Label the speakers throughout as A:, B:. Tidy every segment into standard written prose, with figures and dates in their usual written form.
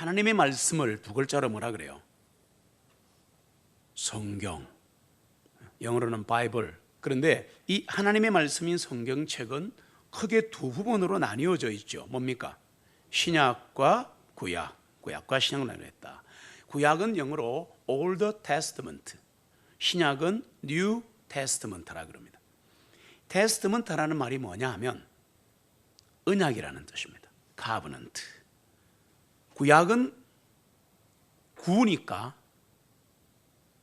A: 하나님의 말씀을 두 글자로 뭐라 그래요? 성경, 영어로는 바이블. 그런데 이 하나님의 말씀인 성경책은 크게 두 부분으로 나뉘어져 있죠. 뭡니까? 신약과 구약, 구약과 신약을 나누었다. 구약은 영어로 Old Testament, 신약은 New Testament라 그럽니다. Testament라는 말이 뭐냐 하면 언약이라는 뜻입니다. Covenant. 구약은 구니까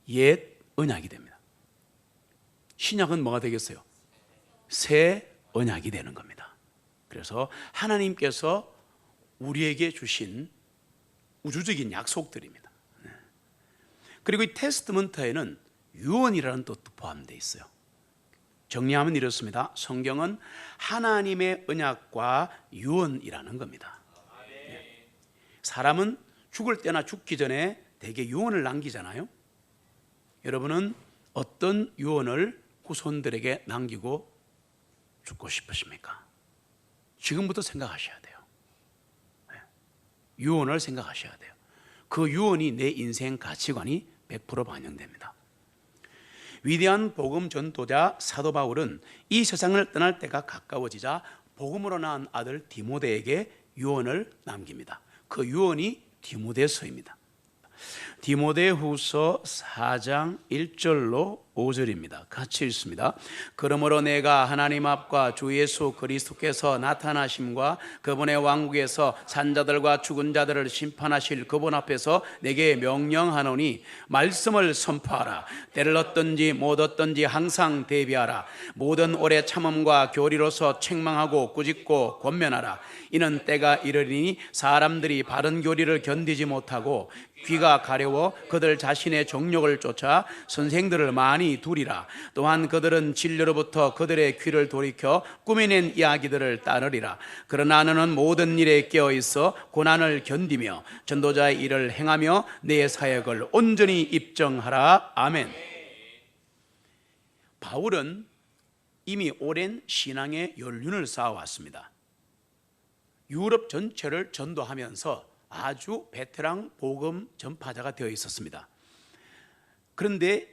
A: 옛 언약이 됩니다. 신약은 뭐가 되겠어요? 새 언약이 되는 겁니다. 그래서 하나님께서 우리에게 주신 우주적인 약속들입니다. 그리고 이 테스트먼트에는 유언이라는 뜻도 포함되어 있어요. 정리하면 이렇습니다. 성경은 하나님의 언약과 유언이라는 겁니다. 사람은 죽을 때나 죽기 전에 대개 유언을 남기잖아요. 여러분은 어떤 유언을 후손들에게 남기고 죽고 싶으십니까? 지금부터 생각하셔야 돼요. 유언을 생각하셔야 돼요. 그 유언이 내 인생 가치관이 100% 반영됩니다. 위대한 복음 전도자 사도 바울은 이 세상을 떠날 때가 가까워지자 복음으로 낳은 아들 디모데에게 유언을 남깁니다. 그 유언이 디모데서입니다. 디모데후서 4장 1절로 5절입니다. 같이 읽습니다. 그러므로 내가 하나님 앞과 주 예수 그리스도께서 나타나심과 그분의 왕국에서 산자들과 죽은 자들을 심판하실 그분 앞에서 내게 명령하노니 말씀을 선포하라. 때를 얻든지 못 얻든지 항상 대비하라. 모든 오래 참음과 교리로서 책망하고 꾸짖고 권면하라. 이는 때가 이르리니 사람들이 바른 교리를 견디지 못하고 귀가 가려워 그들 자신의 정욕을 쫓아 선생들을 많이 두리라. 또한 그들은 진리로부터 그들의 귀를 돌이켜 꾸며낸 이야기들을 따르리라. 그러나 너는 모든 일에 깨어있어 고난을 견디며 전도자의 일을 행하며 내 사역을 온전히 입증하라. 아멘. 바울은 이미 오랜 신앙의 연륜을 쌓아왔습니다. 유럽 전체를 전도하면서 아주 베테랑 복음 전파자가 되어 있었습니다. 그런데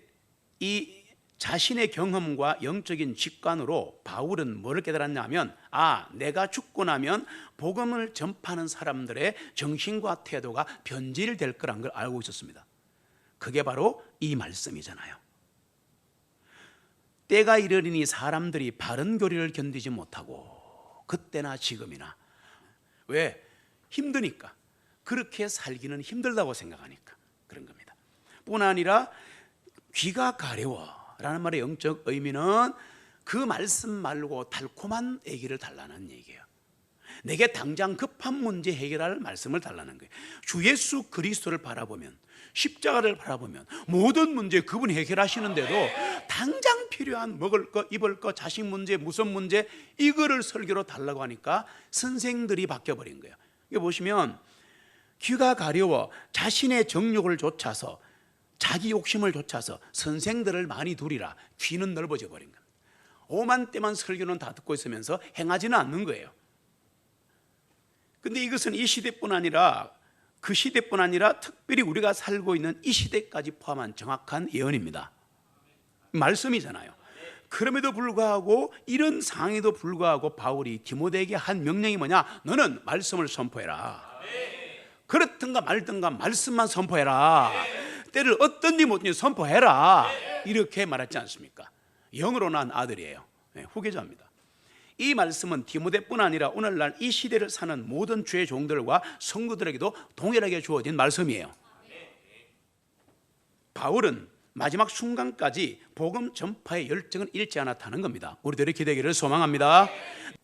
A: 이 자신의 경험과 영적인 직관으로 바울은 뭐를 깨달았냐면 내가 죽고 나면 복음을 전파하는 사람들의 정신과 태도가 변질될 거란 걸 알고 있었습니다. 그게 바로 이 말씀이잖아요. 때가 이르리니 사람들이 바른 교리를 견디지 못하고, 그때나 지금이나. 왜? 힘드니까. 그렇게 살기는 힘들다고 생각하니까 그런 겁니다. 뿐 아니라 귀가 가려워라는 말의 영적 의미는 그 말씀 말고 달콤한 얘기를 달라는 얘기예요. 내게 당장 급한 문제 해결할 말씀을 달라는 거예요. 주 예수 그리스도를 바라보면, 십자가를 바라보면 모든 문제 그분이 해결하시는데도 당장 필요한 먹을 거, 입을 거, 자식 문제, 무슨 문제, 이거를 설교로 달라고 하니까 선생들이 바뀌어버린 거예요. 이거 보시면 귀가 가려워 자신의 정욕을 좇아서, 자기 욕심을 좇아서 선생들을 많이 두리라. 귀는 넓어져 버린 겁니다. 오만 때만 설교는 다 듣고 있으면서 행하지는 않는 거예요. 근데 이것은 이 시대뿐 아니라 그 시대뿐 아니라 특별히 우리가 살고 있는 이 시대까지 포함한 정확한 예언입니다. 말씀이잖아요. 그럼에도 불구하고, 이런 상황에도 불구하고 바울이 디모데에게 한 명령이 뭐냐? 너는 말씀을 선포해라. 그렇든가 말든가 말씀만 선포해라. 때를 얻든지 못든지 선포해라. 이렇게 말했지 않습니까? 영으로 난 아들이에요. 후계자입니다. 이 말씀은 디모데뿐 아니라 오늘날 이 시대를 사는 모든 주의 종들과 성도들에게도 동일하게 주어진 말씀이에요. 바울은 마지막 순간까지 복음 전파의 열정을 잃지 않았다는 겁니다. 우리들의 기대기를 소망합니다.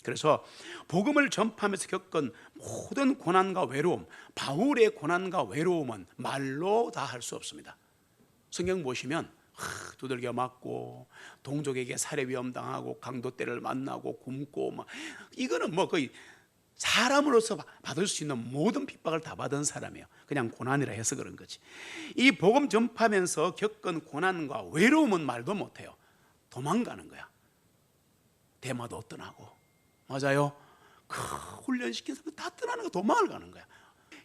A: 그래서 복음을 전파하면서 겪은 모든 고난과 외로움, 바울의 고난과 외로움은 말로 다 할 수 없습니다. 성경 보시면 두들겨 맞고, 동족에게 살해 위험 당하고, 강도떼를 만나고, 굶고, 이거는 거의 사람으로서 받을 수 있는 모든 핍박을 다 받은 사람이에요. 그냥 고난이라 해서 그런 거지. 이 복음 전파하면서 겪은 고난과 외로움은 말도 못해요. 도망가는 거야. 대마도 떠나고. 맞아요. 훈련시킨 사람 다 떠나는 거, 도망을 가는 거야.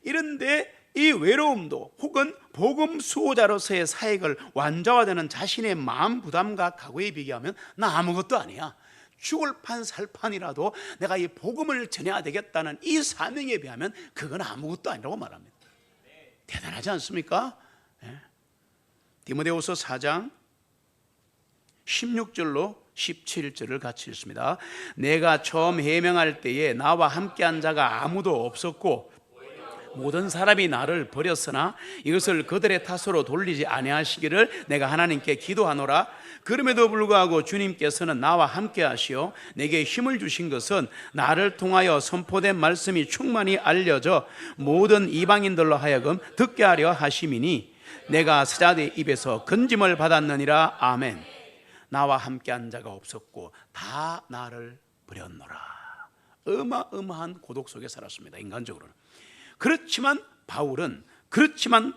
A: 이런데 이 외로움도 혹은 복음 수호자로서의 사역을 완전화되는 자신의 마음 부담과 각오에 비교하면 나 아무것도 아니야. 죽을 판 살판이라도 내가 이 복음을 전해야 되겠다는 이 사명에 비하면 그건 아무것도 아니라고 말합니다. 대단하지 않습니까? 디모데후서 4장 16절로 17절을 같이 읽습니다. 내가 처음 해명할 때에 나와 함께한 자가 아무도 없었고 모든 사람이 나를 버렸으나 이것을 그들의 탓으로 돌리지 아니하시기를 내가 하나님께 기도하노라. 그럼에도 불구하고 주님께서는 나와 함께 하시어 내게 힘을 주신 것은 나를 통하여 선포된 말씀이 충만히 알려져 모든 이방인들로 하여금 듣게 하려 하심이니 내가 스자의 입에서 건짐을 받았느니라. 아멘. 나와 함께한 자가 없었고 다 나를 버렸노라. 어마어마한 고독 속에 살았습니다. 인간적으로는. 그렇지만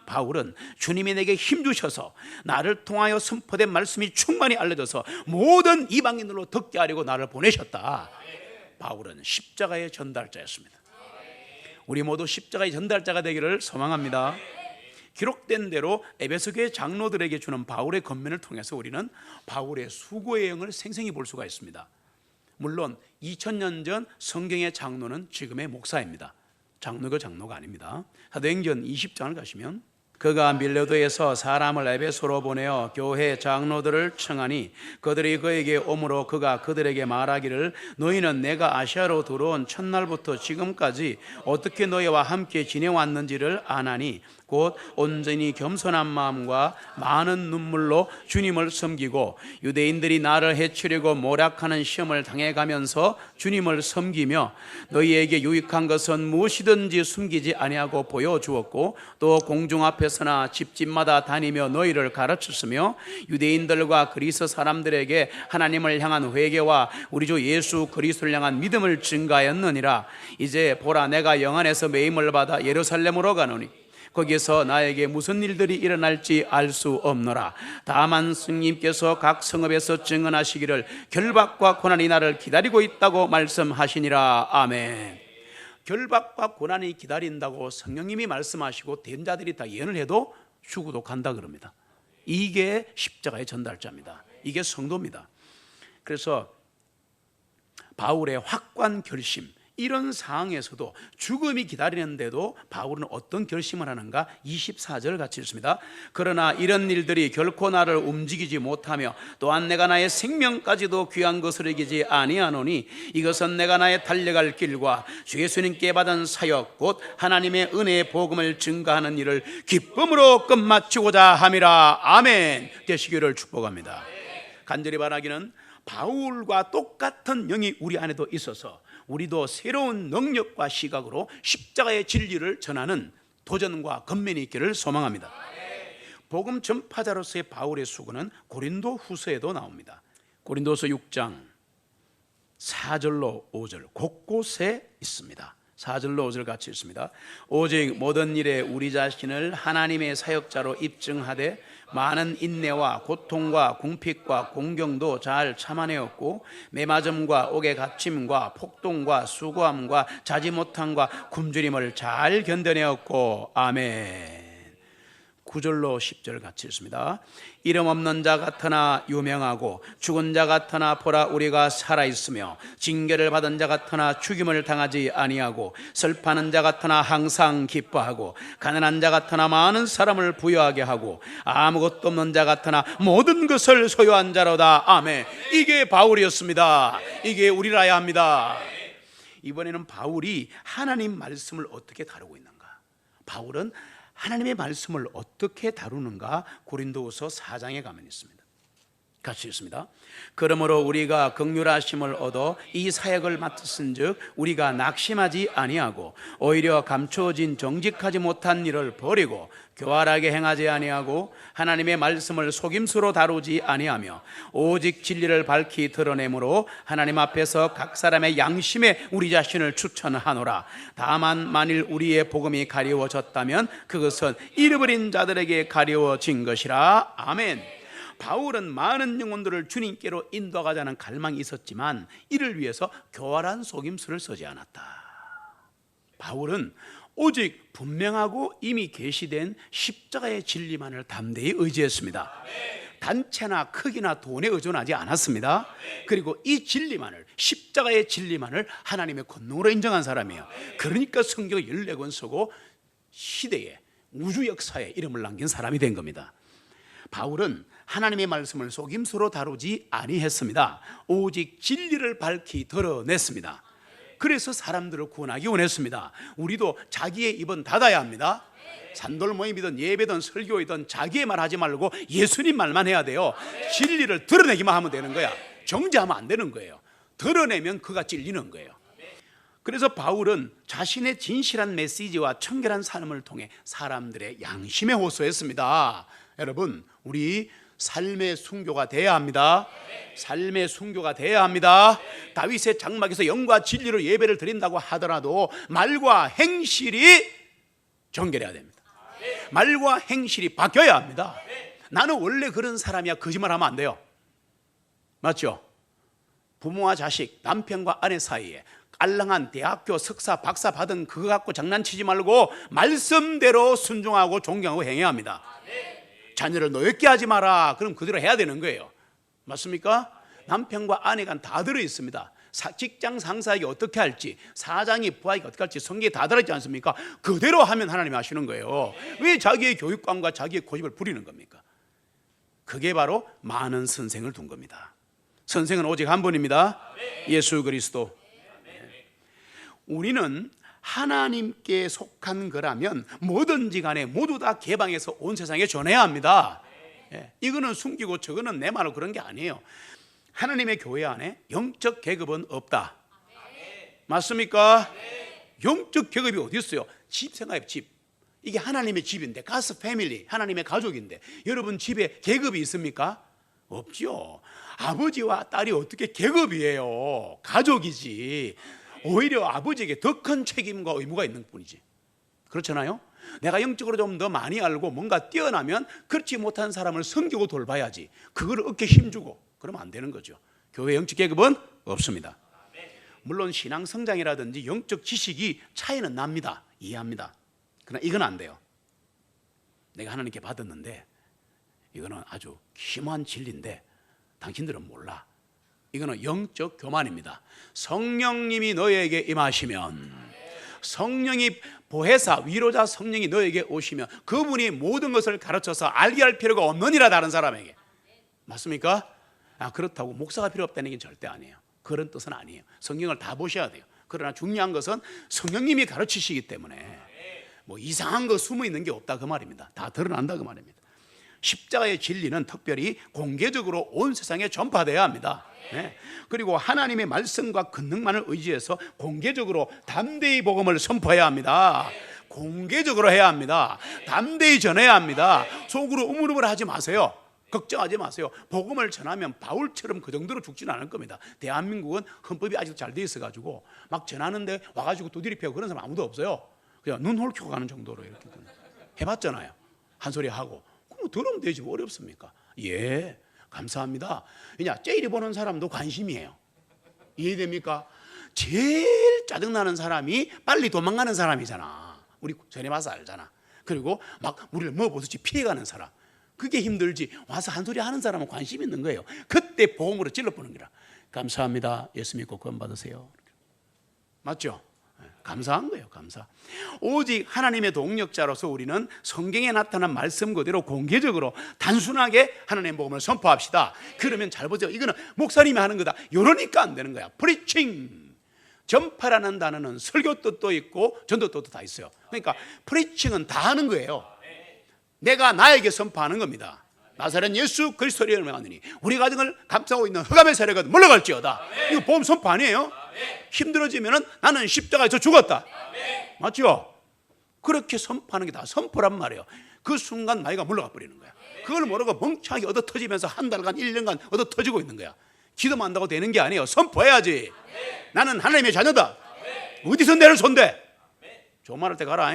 A: 바울은 주님이 내게 힘 주셔서 나를 통하여 선포된 말씀이 충만히 알려져서 모든 이방인들로 듣게 하려고 나를 보내셨다. 바울은 십자가의 전달자였습니다. 우리 모두 십자가의 전달자가 되기를 소망합니다. 기록된 대로 에베소 교회 장로들에게 주는 바울의 권면을 통해서 우리는 바울의 수고의 영을 생생히 볼 수가 있습니다. 물론 2000년 전 성경의 장로는 지금의 목사입니다. 장로가 아닙니다. 사도행전 20장을 가시면 그가 밀레도에서 사람을 에베소로 보내어 교회 장로들을 청하니 그들이 그에게 오므로 그가 그들에게 말하기를 너희는 내가 아시아로 들어온 첫날부터 지금까지 어떻게 너희와 함께 지내왔는지를 아나니 곧 온전히 겸손한 마음과 많은 눈물로 주님을 섬기고 유대인들이 나를 해치려고 모략하는 시험을 당해가면서 주님을 섬기며 너희에게 유익한 것은 무엇이든지 숨기지 아니하고 보여주었고 또 공중 앞에서나 집집마다 다니며 너희를 가르쳤으며 유대인들과 그리스 사람들에게 하나님을 향한 회개와 우리 주 예수 그리스도를 향한 믿음을 증가하였느니라. 이제 보라 내가 영 안에서 매임을 받아 예루살렘으로 가노니 거기서 나에게 무슨 일들이 일어날지 알 수 없노라. 다만 스님께서 각 성읍에서 증언하시기를 결박과 고난이 나를 기다리고 있다고 말씀하시니라. 아멘. 결박과 고난이 기다린다고 성령님이 말씀하시고 대언자들이 다 예언을 해도 죽어도 간다 그럽니다. 이게 십자가의 전달자입니다. 이게 성도입니다. 그래서 바울의 확고한 결심, 이런 상황에서도 죽음이 기다리는데도 바울은 어떤 결심을 하는가? 24절 같이 읽습니다. 그러나 이런 일들이 결코 나를 움직이지 못하며 또한 내가 나의 생명까지도 귀한 것을 여기지 아니하노니 이것은 내가 나의 달려갈 길과 주 예수님께 받은 사역 곧 하나님의 은혜의 복음을 증가하는 일을 기쁨으로 끝마치고자 함이라. 아멘. 되시기를 축복합니다. 간절히 바라기는 바울과 똑같은 영이 우리 안에도 있어서 우리도 새로운 능력과 시각으로 십자가의 진리를 전하는 도전과 권면이 있기를 소망합니다. 복음 전파자로서의 바울의 수고는 고린도 후서에도 나옵니다. 고린도서 6장 4절로 5절 곳곳에 있습니다. 4절로 5절 같이 읽습니다. 오직 모든 일에 우리 자신을 하나님의 사역자로 입증하되 많은 인내와 고통과 궁핍과 공경도 잘 참아내었고 매맞음과 옥에 갇힘과 폭동과 수고함과 자지 못함과 굶주림을 잘 견뎌내었고 아멘. 9절로 10절 같이 읽습니다. 이름 없는 자 같으나 유명하고 죽은 자 같으나 보라 우리가 살아있으며 징계를 받은 자 같으나 죽임을 당하지 아니하고 슬퍼하는 자 같으나 항상 기뻐하고 가난한 자 같으나 많은 사람을 부유하게 하고 아무것도 없는 자 같으나 모든 것을 소유한 자로다. 아멘. 이게 바울이었습니다. 이게 우리라야 합니다. 이번에는 바울이 하나님 말씀을 어떻게 다루고 있는가? 바울은 하나님의 말씀을 어떻게 다루는가? 고린도후서 4장에 가면 있습니다. 같이 읽습니다. 그러므로 우리가 긍휼하심을 얻어 이 사역을 맡았은즉 우리가 낙심하지 아니하고 오히려 감추어진 정직하지 못한 일을 버리고 교활하게 행하지 아니하고 하나님의 말씀을 속임수로 다루지 아니하며 오직 진리를 밝히 드러내므로 하나님 앞에서 각 사람의 양심에 우리 자신을 추천하노라. 다만 만일 우리의 복음이 가리워졌다면 그것은 잃어버린 자들에게 가리워진 것이라. 아멘. 바울은 많은 영혼들을 주님께로 인도하자는 갈망이 있었지만 이를 위해서 교활한 속임수를 쓰지 않았다. 바울은 오직 분명하고 이미 계시된 십자가의 진리만을 담대히 의지했습니다. 단체나 크기나 돈에 의존하지 않았습니다. 그리고 이 진리만을, 십자가의 진리만을 하나님의 권능으로 인정한 사람이에요. 그러니까 성경 14권 쓰고 시대에, 우주 역사에 이름을 남긴 사람이 된 겁니다. 바울은 하나님의 말씀을 속임수로 다루지 아니했습니다. 오직 진리를 밝히 드러냈습니다. 그래서 사람들을 구원하기 원했습니다. 우리도 자기의 입은 닫아야 합니다. 산돌 모임이든 예배든 설교이든 자기의 말 하지 말고 예수님 말만 해야 돼요. 진리를 드러내기만 하면 되는 거야. 정죄하면 안 되는 거예요. 드러내면 그가 찔리는 거예요. 그래서 바울은 자신의 진실한 메시지와 청결한 삶을 통해 사람들의 양심에 호소했습니다. 여러분, 우리 삶의 순교가 돼야 합니다. 삶의 순교가 돼야 합니다. 다윗의 장막에서 영과 진리로 예배를 드린다고 하더라도 말과 행실이 정결해야 됩니다. 말과 행실이 바뀌어야 합니다. 나는 원래 그런 사람이야, 거짓말하면 안 돼요. 맞죠? 부모와 자식, 남편과 아내 사이에 알랑한 대학교 석사, 박사 받은 그거 갖고 장난치지 말고 말씀대로 순종하고 존경하고 행해야 합니다. 자녀를 노엽게 하지 마라. 그럼 그대로 해야 되는 거예요. 맞습니까? 남편과 아내가 다 들어 있습니다. 직장 상사에게 어떻게 할지, 사장이 부하에게 어떻게 할지 성경에 다 들어있지 않습니까? 그대로 하면 하나님이 하시는 거예요. 왜 자기의 교육관과 자기의 고집을 부리는 겁니까? 그게 바로 많은 선생을 둔 겁니다. 선생은 오직 한 분입니다. 예수 그리스도. 우리는 하나님께 속한 거라면 뭐든지 간에 모두 다 개방해서 온 세상에 전해야 합니다. 이거는 숨기고 저거는 내 말로 그런 게 아니에요. 하나님의 교회 안에 영적 계급은 없다. 맞습니까? 영적 계급이 어디 있어요? 집 생각해요. 집. 이게 하나님의 집인데, 가스 패밀리, 하나님의 가족인데 여러분 집에 계급이 있습니까? 없죠. 아버지와 딸이 어떻게 계급이에요? 가족이지. 오히려 아버지에게 더 큰 책임과 의무가 있는 뿐이지. 그렇잖아요? 내가 영적으로 좀 더 많이 알고 뭔가 뛰어나면 그렇지 못한 사람을 섬기고 돌봐야지. 그거를 어깨 힘주고 그러면 안 되는 거죠. 교회 영적 계급은 없습니다. 물론 신앙 성장이라든지 영적 지식이 차이는 납니다. 이해합니다. 그러나 이건 안 돼요. 내가 하나님께 받았는데 이거는 아주 심한 진리인데 당신들은 몰라. 이거는 영적 교만입니다. 성령님이 너에게 임하시면, 성령이 보혜사, 위로자 성령이 너에게 오시면 그분이 모든 것을 가르쳐서 알게 할 필요가 없느니라. 다른 사람에게. 맞습니까? 그렇다고 목사가 필요 없다는 게 절대 아니에요. 그런 뜻은 아니에요. 성경을 다 보셔야 돼요. 그러나 중요한 것은 성령님이 가르치시기 때문에 뭐 이상한 거 숨어 있는 게 없다 그 말입니다. 다 드러난다 그 말입니다. 십자가의 진리는 특별히 공개적으로 온 세상에 전파되어야 합니다. 그리고 하나님의 말씀과 권능만을 의지해서 공개적으로 담대히 복음을 선포해야 합니다. 공개적으로 해야 합니다. 담대히 전해야 합니다. 속으로 우물우물 하지 마세요. 걱정하지 마세요. 복음을 전하면 바울처럼 그 정도로 죽지는 않을 겁니다. 대한민국은 헌법이 아직도 잘 돼 있어가지고 막 전하는데 와가지고 두드리 패고 그런 사람 아무도 없어요. 그냥 눈 홀키고 가는 정도로 이렇게 해봤잖아요. 한 소리 하고. 그럼 들으면 되지 뭐 어렵습니까? 예, 감사합니다. 그냥 째리 보는 사람도 관심이에요. 이해됩니까? 제일 짜증나는 사람이 빨리 도망가는 사람이잖아. 우리 전에 봐서 알잖아. 그리고 막 우리를 먹어보듯이 피해가는 사람. 그게 힘들지 와서 한 소리 하는 사람은 관심 있는 거예요. 그때 복음으로 찔러보는 거라. 감사합니다. 예수 믿고 구원 받으세요. 맞죠? 감사한 거예요. 감사. 오직 하나님의 동력자로서 우리는 성경에 나타난 말씀 그대로 공개적으로 단순하게 하나님의 복음을 선포합시다. 그러면 잘 보세요. 이거는 목사님이 하는 거다. 이러니까 안 되는 거야. 프리칭. 전파라는 단어는 설교 뜻도 있고 전도 뜻도 다 있어요. 그러니까 프리칭은 다 하는 거예요. 내가 나에게 선포하는 겁니다. 나사렛 예수 그리스도를 이름으로 하느니 우리 가정을 감싸고 있는 흑암의 세력은 물러갈지어다. 이거 보험 선포 아니에요? 힘들어지면은 나는 십자가에서 죽었다. 맞죠? 그렇게 선포하는 게 다 선포란 말이에요. 그 순간 나이가 물러가 버리는 거야. 그걸 모르고 멍청하게 얻어 터지면서 한 달간 1년간 얻어 터지고 있는 거야. 기도만 한다고 되는 게 아니에요. 선포해야지. 나는 하나님의 자녀다. 어디서 내를 손대? 조말할 때 가라.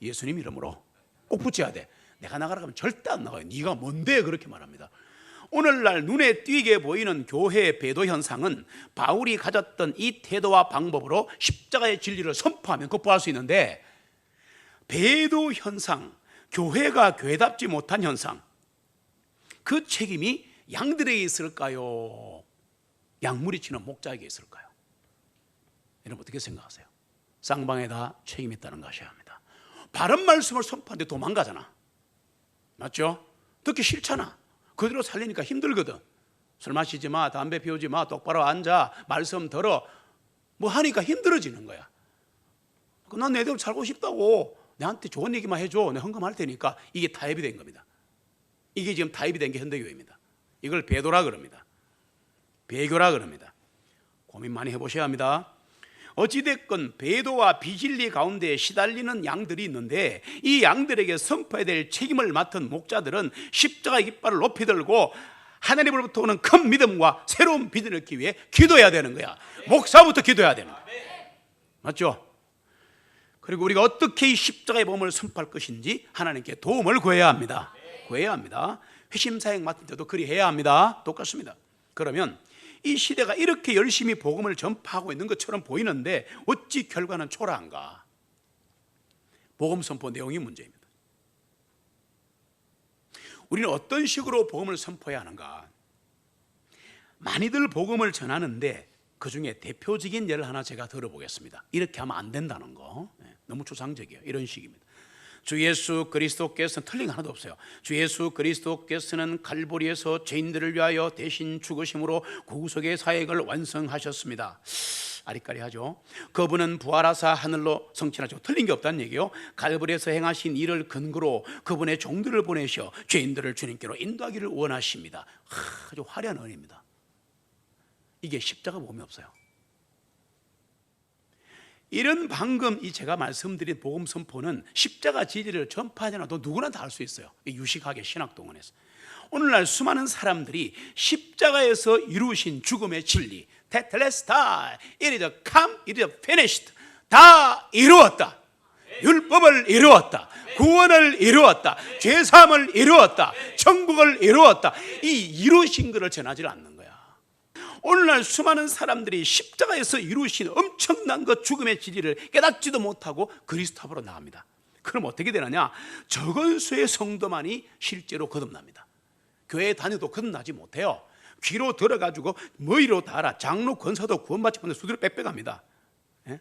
A: 예수님 이름으로 꼭 붙여야 돼. 내가 나가라 하면 절대 안 나가요. 네가 뭔데 그렇게 말합니다. 오늘날 눈에 띄게 보이는 교회의 배도 현상은 바울이 가졌던 이 태도와 방법으로 십자가의 진리를 선포하면 극복할 수 있는데, 배도 현상, 교회가 교회답지 못한 현상, 그 책임이 양들에게 있을까요? 양무리치는 목자에게 있을까요? 여러분 어떻게 생각하세요? 쌍방에다 책임이 있다는 것이야 합니다. 바른 말씀을 선포하는데 도망가잖아. 맞죠? 듣기 싫잖아. 그대로 살리니까 힘들거든. 술 마시지 마, 담배 피우지 마, 똑바로 앉아, 말씀 들어, 뭐 하니까 힘들어지는 거야. 난 내 대로 살고 싶다고, 내한테 좋은 얘기만 해줘, 내가 헌금할 테니까. 이게 타협이 된 겁니다. 이게 지금 타협이 된 게 현대교회입니다. 이걸 배도라 그럽니다. 배교라 그럽니다. 고민 많이 해보셔야 합니다. 어찌됐건 배도와 비진리 가운데 시달리는 양들이 있는데, 이 양들에게 선포해야 될 책임을 맡은 목자들은 십자가의 깃발을 높이 들고 하나님으로부터 오는 큰 믿음과 새로운 비전을 얻기 위해 기도해야 되는 거야. 목사부터 기도해야 되는 거야. 맞죠? 그리고 우리가 어떻게 이 십자가의 복음을 선포할 것인지 하나님께 도움을 구해야 합니다. 구해야 합니다. 회심사역 맡을 때도 그리해야 합니다. 똑같습니다. 그러면 이 시대가 이렇게 열심히 복음을 전파하고 있는 것처럼 보이는데 어찌 결과는 초라한가? 복음 선포 내용이 문제입니다. 우리는 어떤 식으로 복음을 선포해야 하는가? 많이들 복음을 전하는데 그 중에 대표적인 예를 하나 제가 들어보겠습니다. 이렇게 하면 안 된다는 거, 너무 추상적이에요. 이런 식입니다. 주 예수 그리스도께서는, 틀린 거 하나도 없어요. 주 예수 그리스도께서는 갈보리에서 죄인들을 위하여 대신 죽으심으로 구속의 사역을 완성하셨습니다. 아리까리하죠. 그분은 부활하사 하늘로 성취하죠. 틀린 게 없다는 얘기요. 갈보리에서 행하신 일을 근거로 그분의 종들을 보내셔 죄인들을 주님께로 인도하기를 원하십니다. 아주 화려한 언입니다. 이게 십자가 복음이 없어요. 이런 방금 이 제가 말씀드린 복음 선포는 십자가 진리를 전파하지 않아도 누구나 다 할 수 있어요. 유식하게 신학동원해서. 오늘날 수많은 사람들이 십자가에서 이루신 죽음의 진리, 테텔레스타이, it is come, it is finished, 다 이루었다. 율법을 이루었다. 구원을 이루었다. 죄사함을 이루었다. 천국을 이루었다. 이 이루신 것을 전하지 않는 거야. 오늘날 수많은 사람들이 십자가에서 이루신 엄청난 그 죽음의 진리를 깨닫지도 못하고 그리스도 앞으로 나갑니다. 그럼 어떻게 되느냐? 적은 수의 성도만이 실제로 거듭납니다. 교회 다녀도 거듭나지 못해요. 귀로 들어가지고 머리로 달아 장로 권사도 구원받지 못해 수두룩 빽빽합니다. 예?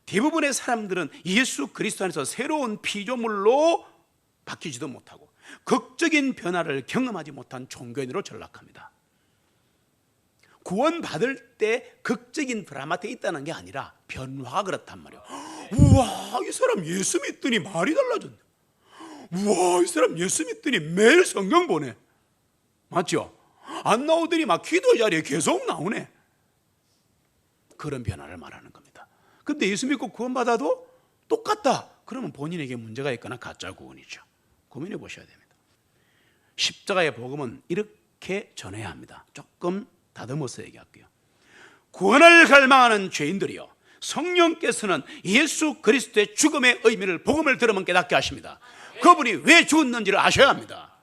A: 대부분의 사람들은 예수 그리스도 안에서 새로운 피조물로 바뀌지도 못하고 극적인 변화를 경험하지 못한 종교인으로 전락합니다. 구원받을 때 극적인 드라마에 있다는 게 아니라 변화가 그렇단 말이에요. 우와, 이 사람 예수 믿더니 말이 달라졌네. 우와, 이 사람 예수 믿더니 매일 성경 보네. 맞죠? 안 나오더니 막 기도 자리에 계속 나오네. 그런 변화를 말하는 겁니다. 근데 예수 믿고 구원받아도 똑같다. 그러면 본인에게 문제가 있거나 가짜 구원이죠. 고민해 보셔야 됩니다. 십자가의 복음은 이렇게 전해야 합니다. 조금 다듬어서 얘기할게요. 구원을 갈망하는 죄인들이요, 성령께서는 예수 그리스도의 죽음의 의미를 복음을 들으면 깨닫게 하십니다. 그분이 왜 죽었는지를 아셔야 합니다.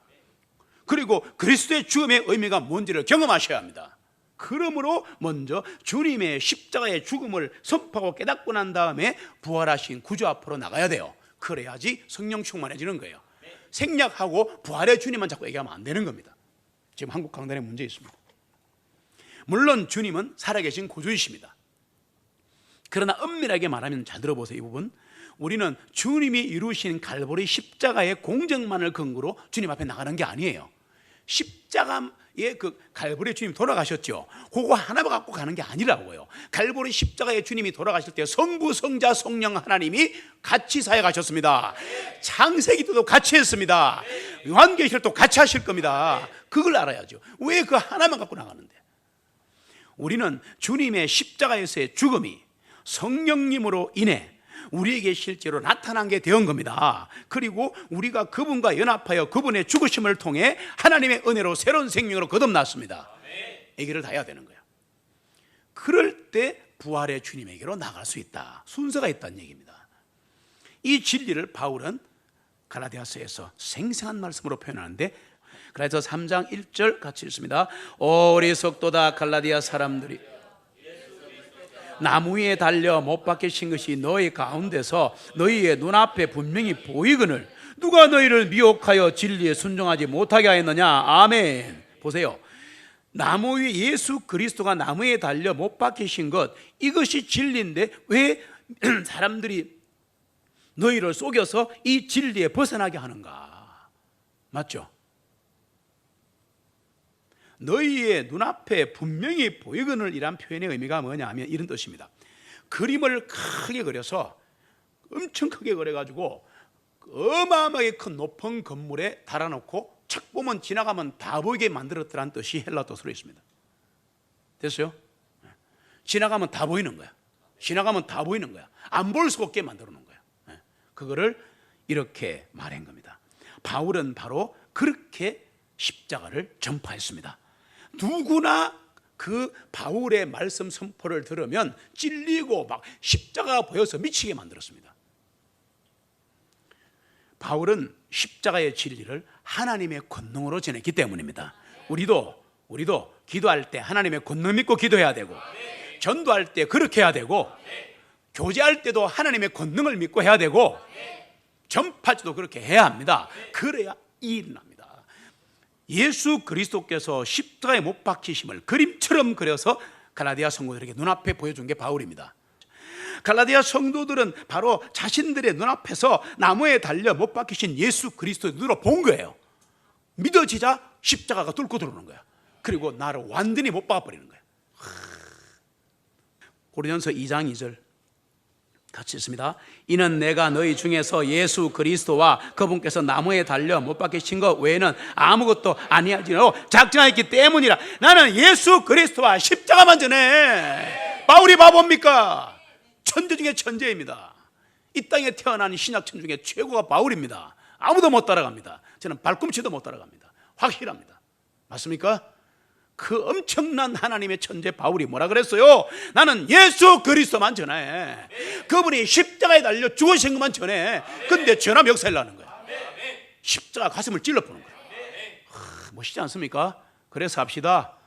A: 그리고 그리스도의 죽음의 의미가 뭔지를 경험하셔야 합니다. 그러므로 먼저 주님의 십자가의 죽음을 선포하고 깨닫고 난 다음에 부활하신 구주 앞으로 나가야 돼요. 그래야지 성령 충만해지는 거예요. 생략하고 부활의 주님만 자꾸 얘기하면 안 되는 겁니다. 지금 한국 강단에 문제 있습니다. 물론 주님은 살아계신 구주이십니다. 그러나 엄밀하게 말하면, 잘 들어보세요. 이 부분, 우리는 주님이 이루신 갈보리 십자가의 공정만을 근거로 주님 앞에 나가는 게 아니에요. 십자가의 그 갈보리 주님 돌아가셨죠. 그거 하나만 갖고 가는 게 아니라고요. 갈보리 십자가의 주님이 돌아가실 때 성부, 성자, 성령 하나님이 같이 사역하셨습니다. 창세기 때도 같이 했습니다. 요한계시록도 같이 하실 겁니다. 그걸 알아야죠. 왜 그 하나만 갖고 나가는데? 우리는 주님의 십자가에서의 죽음이 성령님으로 인해 우리에게 실제로 나타난 게 된 겁니다. 그리고 우리가 그분과 연합하여 그분의 죽으심을 통해 하나님의 은혜로 새로운 생명으로 거듭났습니다. 얘기를 다 해야 되는 거예요. 그럴 때 부활의 주님에게로 나갈 수 있다. 순서가 있다는 얘기입니다. 이 진리를 바울은 갈라디아서에서 생생한 말씀으로 표현하는데, 그래서 3장 1절 같이 읽습니다. 오 어리석도다 갈라디아 사람들이 나무 위에 달려 못 박히신 것이 너희 가운데서 너희의 눈앞에 분명히 보이거늘 누가 너희를 미혹하여 진리에 순종하지 못하게 하였느냐. 아멘. 보세요. 나무 위 예수 그리스도가 나무에 달려 못 박히신 것, 이것이 진리인데 왜 사람들이 너희를 속여서 이 진리에 벗어나게 하는가? 맞죠? 너희의 눈앞에 분명히 보이거늘 이란 표현의 의미가 뭐냐 하면 이런 뜻입니다. 그림을 크게 그려서 엄청 크게 그려가지고 어마어마하게 큰 높은 건물에 달아놓고 착 보면 지나가면 다 보이게 만들었더란 뜻이 헬라 뜻으로 있습니다. 됐어요? 지나가면 다 보이는 거야. 지나가면 다 보이는 거야. 안 볼 수 없게 만들어 놓은 거야. 그거를 이렇게 말한 겁니다. 바울은 바로 그렇게 십자가를 전파했습니다. 누구나 그 바울의 말씀 선포를 들으면 찔리고 막 십자가가 보여서 미치게 만들었습니다. 바울은 십자가의 진리를 하나님의 권능으로 전했기 때문입니다. 우리도 기도할 때 하나님의 권능 믿고 기도해야 되고, 전도할 때 그렇게 해야 되고, 교제할 때도 하나님의 권능을 믿고 해야 되고, 전파지도 그렇게 해야 합니다. 그래야 일이 납니다. 예수 그리스도께서 십자가에 못 박히심을 그림처럼 그려서 갈라디아 성도들에게 눈앞에 보여준 게 바울입니다. 갈라디아 성도들은 바로 자신들의 눈앞에서 나무에 달려 못 박히신 예수 그리스도의 눈으로 본 거예요. 믿어지자 십자가가 뚫고 들어오는 거야. 그리고 나를 완전히 못 박아버리는 거야. 고린도전서 2장 2절 같이 읽습니다. 이는 내가 너희 중에서 예수 그리스도와 그분께서 나무에 달려 못 박히신 것 외에는 아무것도 아니하지로 작정하였기 때문이라. 나는 예수 그리스도와 십자가만 전해. 바울이 바보입니까? 천재 중에 천재입니다. 이 땅에 태어난 신약천 중에 최고가 바울입니다. 아무도 못 따라갑니다. 저는 발꿈치도 못 따라갑니다. 확실합니다. 맞습니까? 그 엄청난 하나님의 천재 바울이 뭐라 그랬어요? 나는 예수 그리스도만 전해. 그분이 십자가에 달려 죽으신 것만 전해. 근데 전하면 역사하려는 거야. 십자가 가슴을 찔러보는 거야. 멋있지 않습니까? 그래서 합시다.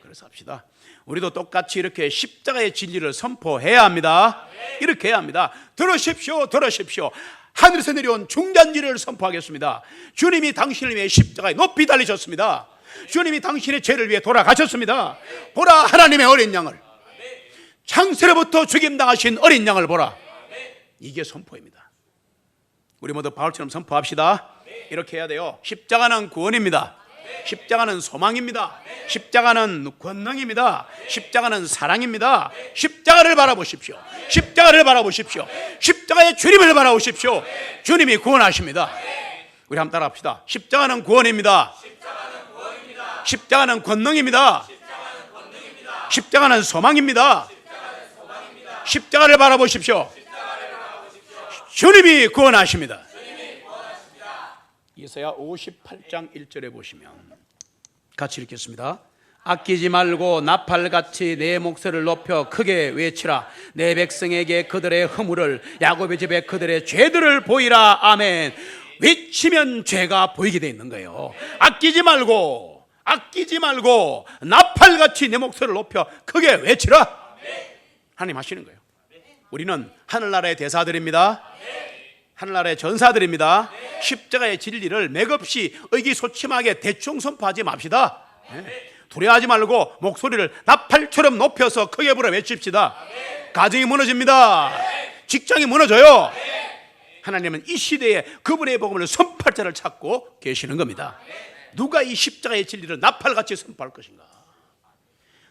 A: 그래서 합시다. 우리도 똑같이 이렇게 십자가의 진리를 선포해야 합니다. 이렇게 해야 합니다. 들으십시오. 하늘에서 내려온 중단지를 선포하겠습니다. 주님이 당신을 위해 십자가에 높이 달리셨습니다. 주님이 당신의 죄를 위해 돌아가셨습니다. 보라, 하나님의 어린 양을, 창세로부터 죽임당하신 어린 양을 보라. 이게 선포입니다. 우리 모두 바울처럼 선포합시다. 이렇게 해야 돼요. 십자가는 구원입니다. 십자가는 소망입니다. 십자가는 권능입니다. 십자가는 사랑입니다. 십자가를 바라보십시오. 십자가를 바라보십시오. 십자가의 주님을 바라보십시오. 주님이 구원하십니다. 우리 한번 따라합시다. 십자가는 구원입니다. 십자가는 권능입니다. 십자가는 소망입니다. 십자가를 바라보십시오. 주님이 구원하십니다. 이사야 58장 1절에 보시면 같이 읽겠습니다. 아끼지 말고 나팔같이 내 목소리를 높여 크게 외치라. 내 백성에게 그들의 허물을, 야곱의 집에 그들의 죄들을 보이라. 아멘. 외치면 죄가 보이게 돼 있는 거예요. 아끼지 말고 나팔같이 내 목소리를 높여 크게 외치라. 하나님 하시는 거예요. 우리는 하늘나라의 대사들입니다. 하늘나라의 전사들입니다. 십자가의 진리를 맥없이 의기소침하게 대충 선포하지 맙시다. 두려워하지 말고 목소리를 나팔처럼 높여서 크게 불어 외칩시다. 가정이 무너집니다. 직장이 무너져요. 하나님은 이 시대에 그분의 복음을 선포할 자를 찾고 계시는 겁니다. 누가 이 십자가의 진리를 나팔같이 선포할 것인가?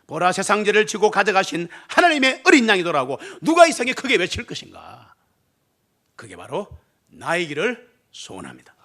A: 보라, 세상 죄를 지고 가져가신 하나님의 어린 양이더라고. 누가 이 세상에 크게 외칠 것인가? 그게 바로 나이기를 소원합니다.